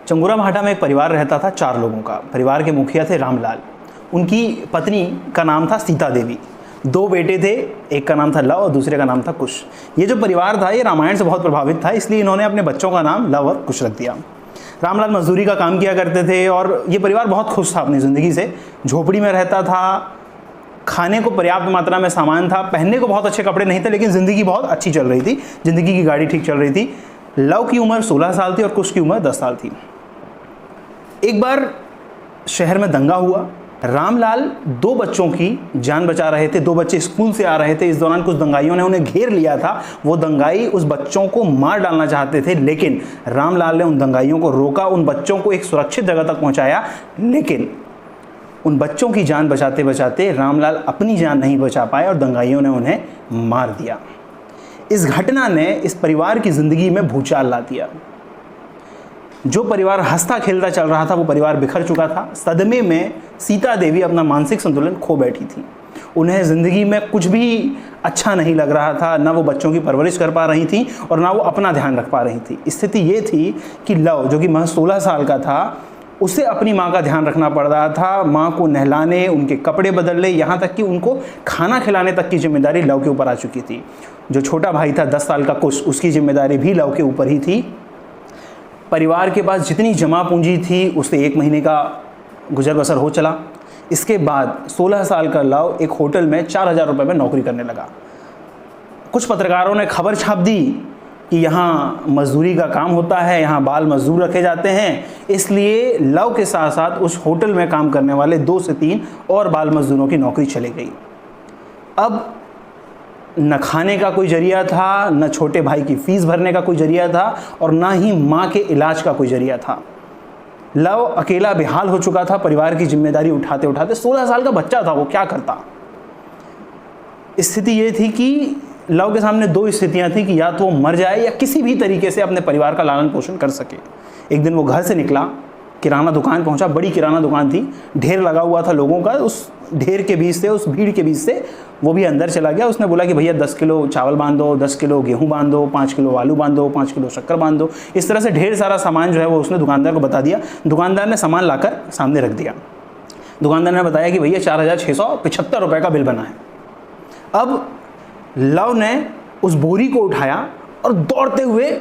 चंगुरा भाटा में एक परिवार रहता था 4 लोगों का। परिवार के मुखिया थे रामलाल, उनकी पत्नी का नाम था सीता देवी, 2 बेटे थे, एक का नाम था लव और दूसरे का नाम था कुश। ये जो परिवार था ये रामायण से बहुत प्रभावित था, इसलिए इन्होंने अपने बच्चों का नाम लव और कुश रख दिया। रामलाल मजदूरी का काम किया करते थे और ये परिवार बहुत खुश था अपनी ज़िंदगी से। झोपड़ी में रहता था, खाने को पर्याप्त मात्रा में सामान था, पहनने को बहुत अच्छे कपड़े नहीं थे, लेकिन ज़िंदगी बहुत अच्छी चल रही थी, ज़िंदगी की गाड़ी ठीक चल रही थी। लव की उम्र 16 साल थी और कुश की उम्र 10 साल थी। एक बार शहर में दंगा हुआ। रामलाल 2 बच्चों की जान बचा रहे थे, 2 बच्चे स्कूल से आ रहे थे। इस दौरान कुछ दंगाइयों ने उन्हें घेर लिया था। वो दंगाई उस बच्चों को मार डालना चाहते थे, लेकिन रामलाल ने उन दंगाइयों को रोका, उन बच्चों को एक सुरक्षित जगह तक पहुंचाया। लेकिन उन बच्चों की जान बचाते बचाते रामलाल अपनी जान नहीं बचा पाए और दंगाइयों ने उन्हें मार दिया। इस घटना ने इस परिवार की जिंदगी में भूचाल ला दिया। जो परिवार हंसता खेलता चल रहा था वो परिवार बिखर चुका था। सदमे में सीता देवी अपना मानसिक संतुलन खो बैठी थी। उन्हें ज़िंदगी में कुछ भी अच्छा नहीं लग रहा था, ना वो बच्चों की परवरिश कर पा रही थी और ना वो अपना ध्यान रख पा रही थी। स्थिति ये थी कि लव, जो कि महज 16 साल का था, उसे अपनी माँ का ध्यान रखना पड़ रहा था। माँ को नहलाने, उनके कपड़े बदलने, यहाँ तक कि उनको खाना खिलाने तक की जिम्मेदारी लव के ऊपर आ चुकी थी। जो छोटा भाई था 10 साल का कुश, उसकी जिम्मेदारी भी लव के ऊपर ही थी। परिवार के पास जितनी जमा पूंजी थी उससे 1 महीने का गुजर बसर हो चला। इसके बाद 16 साल का लव एक होटल में 4000 रुपये में नौकरी करने लगा। कुछ पत्रकारों ने खबर छाप दी कि यहाँ मजदूरी का काम होता है, यहाँ बाल मजदूर रखे जाते हैं, इसलिए लव के साथ साथ उस होटल में काम करने वाले 2 से 3 और बाल मजदूरों की नौकरी चली गई। अब न खाने का कोई जरिया था, न छोटे भाई की फीस भरने का कोई जरिया था और ना ही माँ के इलाज का कोई जरिया था। लव अकेला बेहाल हो चुका था परिवार की जिम्मेदारी उठाते उठाते। 16 साल का बच्चा था, वो क्या करता। स्थिति ये थी कि लव के सामने 2 स्थितियां थी कि या तो वो मर जाए या किसी भी तरीके से अपने परिवार का लालन पोषण कर सके। एक दिन वो घर से निकला, किराना दुकान पहुंचा। बड़ी किराना दुकान थी, ढेर लगा हुआ था लोगों का। उस ढेर के बीच से, उस भीड़ के बीच से वो भी अंदर चला गया। उसने बोला कि भैया 10 किलो चावल बांध दो, 10 किलो गेहूं बांध दो, 5 किलो आलू बांध दो, 5 किलो शक्कर बांध दो। इस तरह से ढेर सारा सामान जो है वो उसने दुकानदार को बता दिया। दुकानदार ने सामान लाकर सामने रख दिया। दुकानदार ने बताया कि भैया 4675 रुपये का बिल बना है। अब लव ने उस बोरी को उठाया और दौड़ते हुए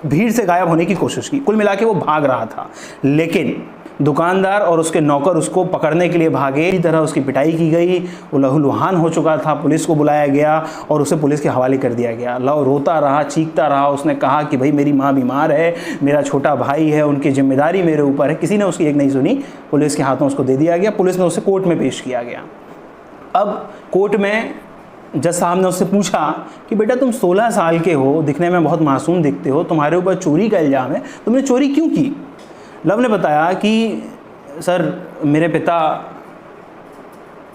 भीड़ से गायब होने की कोशिश की। कुल मिला के वो भाग रहा था, लेकिन दुकानदार और उसके नौकर उसको पकड़ने के लिए भागे। इसी तरह उसकी पिटाई की गई। वो लहूलुहान हो चुका था। पुलिस को बुलाया गया और उसे पुलिस के हवाले कर दिया गया। लव रोता रहा, चीखता रहा। उसने कहा कि भाई मेरी माँ बीमार है, मेरा छोटा भाई है, उनकी जिम्मेदारी मेरे ऊपर है। किसी ने उसकी एक नहीं सुनी। पुलिस के हाथों उसको दे दिया गया। पुलिस ने उसे कोर्ट में पेश किया गया। अब कोर्ट में जज साहब ने उससे पूछा कि बेटा तुम 16 साल के हो, दिखने में बहुत मासूम दिखते हो, तुम्हारे ऊपर चोरी का इल्ज़ाम है, तुमने चोरी क्यों की? लव ने बताया कि सर मेरे पिता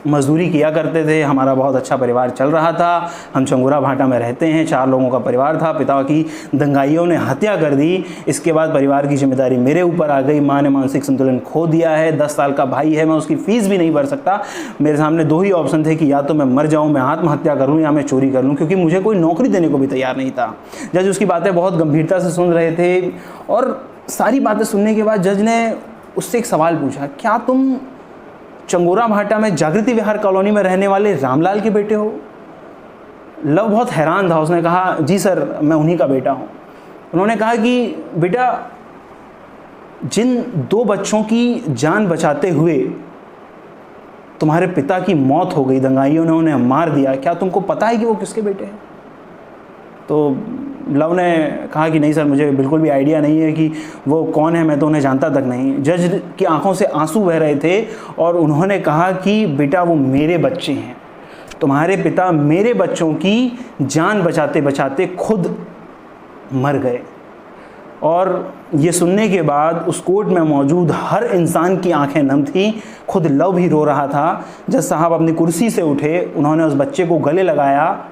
मजदूरी किया करते थे, हमारा बहुत अच्छा परिवार चल रहा था, हम चंगुरा भाटा में रहते हैं, 4 लोगों का परिवार था, पिता की दंगाइयों ने हत्या कर दी, इसके बाद परिवार की जिम्मेदारी मेरे ऊपर आ गई, माँ ने मानसिक संतुलन खो दिया है, 10 साल का भाई है, मैं उसकी फ़ीस भी नहीं भर सकता, मेरे सामने 2 ही ऑप्शन थे कि या तो मैं मर जाऊँ, मैं आत्महत्या कर लूँ, या मैं चोरी कर लूँ, क्योंकि मुझे कोई नौकरी देने को भी तैयार नहीं था। जज उसकी बातें बहुत गंभीरता से सुन रहे थे और सारी बातें सुनने के बाद जज ने उससे एक सवाल पूछा, क्या तुम चंगोरा भाटा में जागृति विहार कॉलोनी में रहने वाले रामलाल के बेटे हो? लव बहुत हैरान था। उसने कहा जी सर, मैं उन्हीं का बेटा हूँ। उन्होंने कहा कि बेटा जिन 2 बच्चों की जान बचाते हुए तुम्हारे पिता की मौत हो गई, दंगाइयों ने उन्हें मार दिया, क्या तुमको पता है कि वो किसके बेटे हैं? तो लव ने कहा कि नहीं सर, मुझे बिल्कुल भी आइडिया नहीं है कि वो कौन है, मैं तो उन्हें जानता तक नहीं। जज की आंखों से आंसू बह रहे थे और उन्होंने कहा कि बेटा वो मेरे बच्चे हैं, तुम्हारे पिता मेरे बच्चों की जान बचाते बचाते खुद मर गए। और ये सुनने के बाद उस कोर्ट में मौजूद हर इंसान की आंखें नम थीं। खुद लव भी रो रहा था। जज साहब अपनी कुर्सी से उठे, उन्होंने उस बच्चे को गले लगाया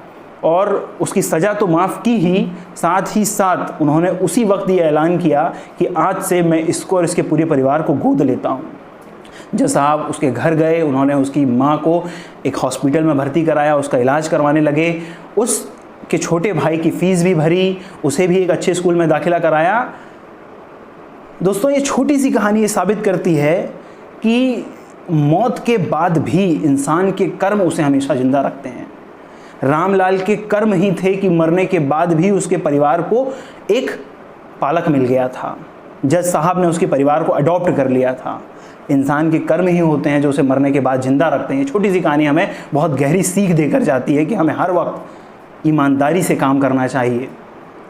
और उसकी सज़ा तो माफ़ की ही साथ उन्होंने उसी वक्त ये ऐलान किया कि आज से मैं इसको और इसके पूरे परिवार को गोद लेता हूँ। जज साहब उसके घर गए, उन्होंने उसकी माँ को एक हॉस्पिटल में भर्ती कराया, उसका इलाज करवाने लगे, उसके छोटे भाई की फ़ीस भी भरी, उसे भी एक अच्छे स्कूल में दाखिला कराया। दोस्तों, ये छोटी सी कहानी ये साबित करती है कि मौत के बाद भी इंसान के कर्म उसे हमेशा जिंदा रखते हैं। रामलाल के कर्म ही थे कि मरने के बाद भी उसके परिवार को एक पालक मिल गया था। जज साहब ने उसके परिवार को अडॉप्ट कर लिया था। इंसान के कर्म ही होते हैं जो उसे मरने के बाद जिंदा रखते हैं। छोटी सी कहानी हमें बहुत गहरी सीख देकर जाती है कि हमें हर वक्त ईमानदारी से काम करना चाहिए।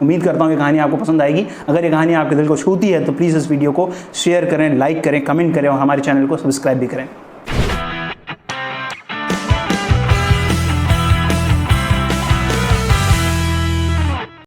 उम्मीद करता हूँ ये कहानी आपको पसंद आएगी। अगर ये कहानी आपके दिल को छूती है तो प्लीज़ इस वीडियो को शेयर करें, लाइक करें, कमेंट करें और हमारे चैनल को सब्सक्राइब भी करें।